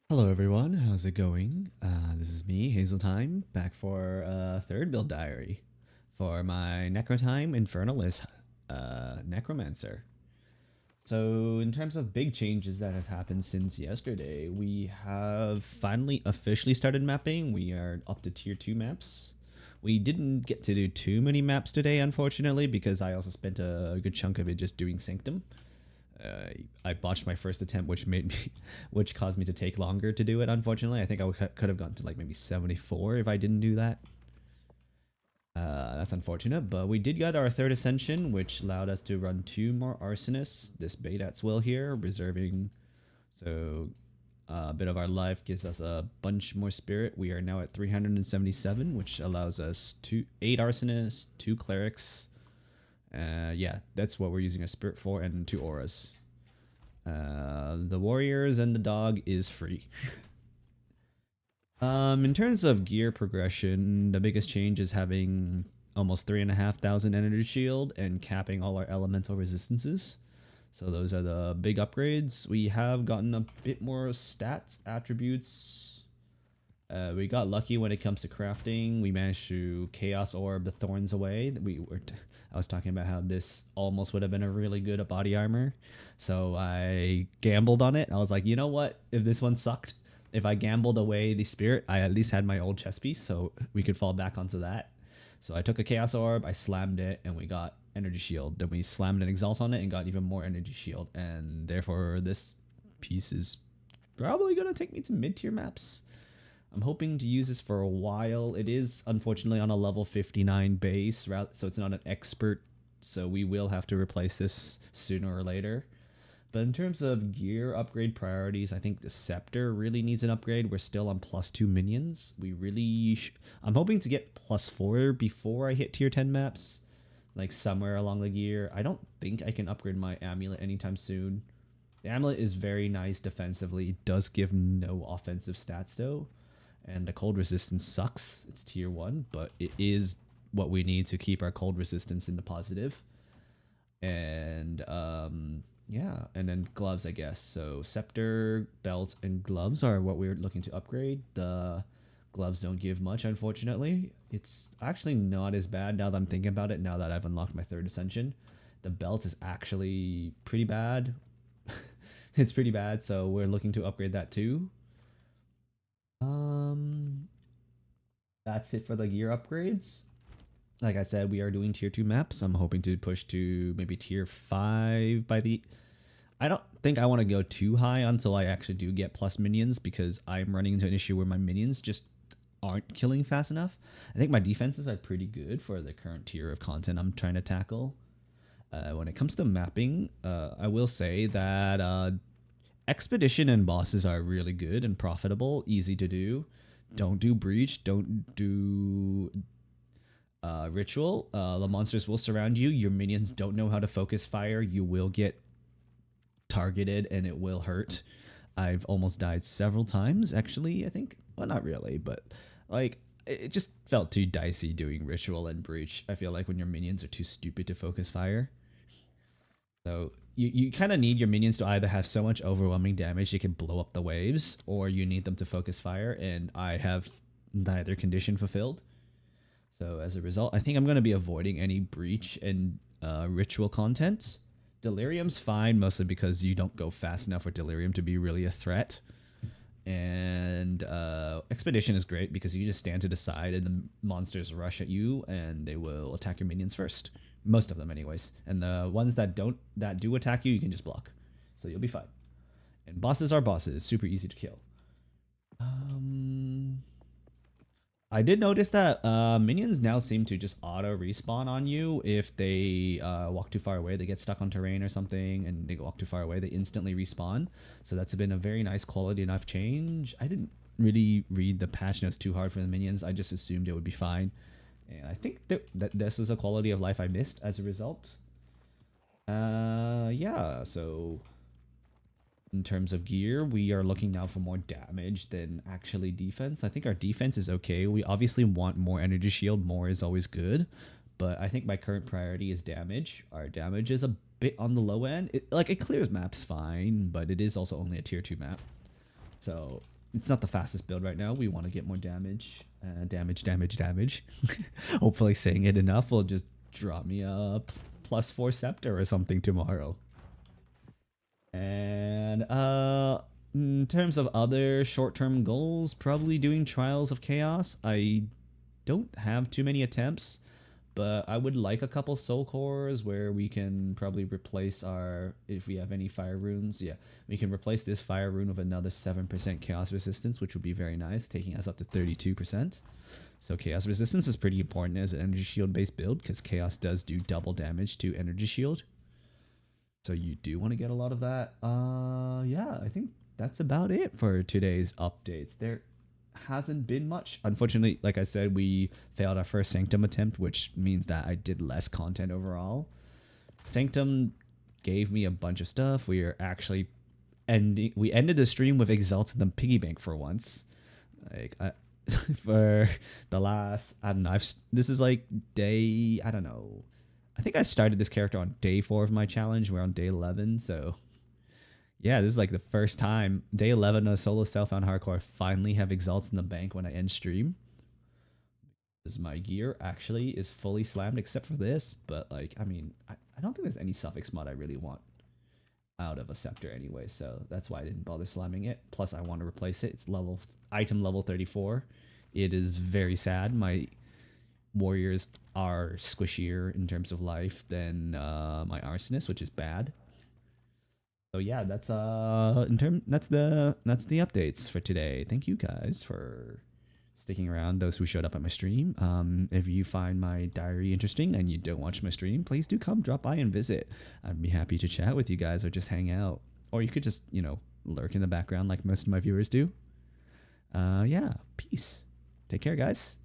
Hello everyone, how's it going? This is me, Hazeltime, back for a third build diary for my Necrotime Infernalist Necromancer. So in terms of big changes that has happened since yesterday, we have finally officially started mapping. We are up to tier 2 maps. We didn't get to do too many maps today, unfortunately, because I also spent a good chunk of it just doing Sanctum. I botched my first attempt, which caused me to take longer to do it. Unfortunately, I think I could have gone to like maybe 74 if I didn't do that. That's unfortunate, but we did get our third ascension, which allowed us to run 2 more arsonists. This Badat's will here, reserving, so a bit of our life gives us a bunch more spirit. We are now at 377, which allows us 8 arsonists, 2 clerics. Yeah, that's what we're using a spirit for, and 2 auras. The warriors and the dog is free. In terms of gear progression, the biggest change is having almost 3,500 energy shield and capping all our elemental resistances. So those are the big upgrades. We have gotten a bit more stats, attributes. We got lucky when it comes to crafting. We managed to Chaos Orb the thorns away. I was talking about how this almost would have been a really good body armor. So I gambled on it. I was like, you know what? If this one sucked, if I gambled away the spirit, I at least had my old chest piece, so we could fall back onto that. So I took a Chaos Orb, I slammed it, and we got Energy Shield. Then we slammed an Exalt on it and got even more Energy Shield. And therefore, this piece is probably going to take me to mid-tier maps. I'm hoping to use this for a while. It is unfortunately on a level 59 base, so it's not an expert, so we will have to replace this sooner or later. But in terms of gear upgrade priorities, I think the Scepter really needs an upgrade. We're still on +2 minions. I'm hoping to get +4 before I hit tier 10 maps, like somewhere along the gear. I don't think I can upgrade my amulet anytime soon. The amulet is very nice defensively. It does give no offensive stats though. And the cold resistance sucks. It's tier 1, but it is what we need to keep our cold resistance in the positive. And yeah, and then gloves, I guess. So scepter, belt, and gloves are what we're looking to upgrade. The gloves don't give much, unfortunately. It's actually not as bad now that I'm thinking about it, now that I've unlocked my 3rd ascension. The belt is actually pretty bad. It's pretty bad, so we're looking to upgrade that too. That's it for the gear upgrades. Like I said, we are doing tier 2 maps. I'm hoping to push to maybe tier 5 by the... I don't think I want to go too high until I actually do get plus minions, because I'm running into an issue where my minions just aren't killing fast enough. I think my defenses are pretty good for the current tier of content I'm trying to tackle. When it comes to mapping, I will say that Expedition and bosses are really good and profitable, easy to do. Don't do Breach, don't do Ritual. The monsters will surround you. Your minions don't know how to focus fire. You will get targeted and it will hurt. I've almost died several times, actually, I think. Well, not really, but like it just felt too dicey doing Ritual and Breach. I feel like when your minions are too stupid to focus fire. So you kind of need your minions to either have so much overwhelming damage they can blow up the waves, or you need them to focus fire, and I have neither condition fulfilled. So as a result, I think I'm going to be avoiding any Breach and Ritual content. Delirium's fine, mostly because you don't go fast enough for Delirium to be really a threat. And Expedition is great because you just stand to the side and the monsters rush at you and they will attack your minions first. Most of them anyways. And the ones that do attack you, you can just block. So you'll be fine. And bosses are bosses, super easy to kill. I did notice that minions now seem to just auto respawn on you if they walk too far away. They get stuck on terrain or something and they walk too far away, they instantly respawn. So that's been a very nice quality enough change. I didn't really read the patch notes too hard for the minions. I just assumed it would be fine. And I think that this is a quality of life I missed as a result. Yeah, so in terms of gear, we are looking now for more damage than actually defense. I think our defense is okay. We obviously want more energy shield. More is always good. But I think my current priority is damage. Our damage is a bit on the low end. It clears maps fine, but it is also only a tier 2 map. So it's not the fastest build right now. We want to get more damage. Damage. Hopefully saying it enough will just drop me a +4 scepter or something tomorrow. And in terms of other short-term goals, probably doing Trials of Chaos. I don't have too many attempts, but I would like a couple soul cores where we can probably replace our, if we have any fire runes, yeah, we can replace this fire rune with another 7% chaos resistance, which would be very nice, taking us up to 32%. So chaos resistance is pretty important as an energy shield based build because chaos does do double damage to energy shield. So you do want to get a lot of that. Yeah, I think that's about it for today's updates. There hasn't been much. Unfortunately, like I said, we failed our first Sanctum attempt, which means that I did less content overall. Sanctum gave me a bunch of stuff. We are actually we ended the stream with Exalt in the piggy bank for once. Like for the last, I don't know, this is like day, I don't know. I think I started this character on day 4 of my challenge. We're on day 11, so yeah, this is like the first time, day 11 of solo self-found hardcore, I finally have Exalts in the bank when I end stream. Because my gear actually is fully slammed except for this, but like, I mean, I don't think there's any suffix mod I really want out of a scepter anyway, so that's why I didn't bother slamming it. Plus, I want to replace it. It's item level 34. It is very sad. My warriors are squishier in terms of life than my arsonist, which is bad. So yeah, that's that's the updates for today. Thank you guys for sticking around, those who showed up at my stream. If you find my diary interesting and you don't watch my stream, please do come drop by and visit. I'd be happy to chat with you guys or just hang out. Or you could just, you know, lurk in the background like most of my viewers do. Yeah, peace. Take care, guys.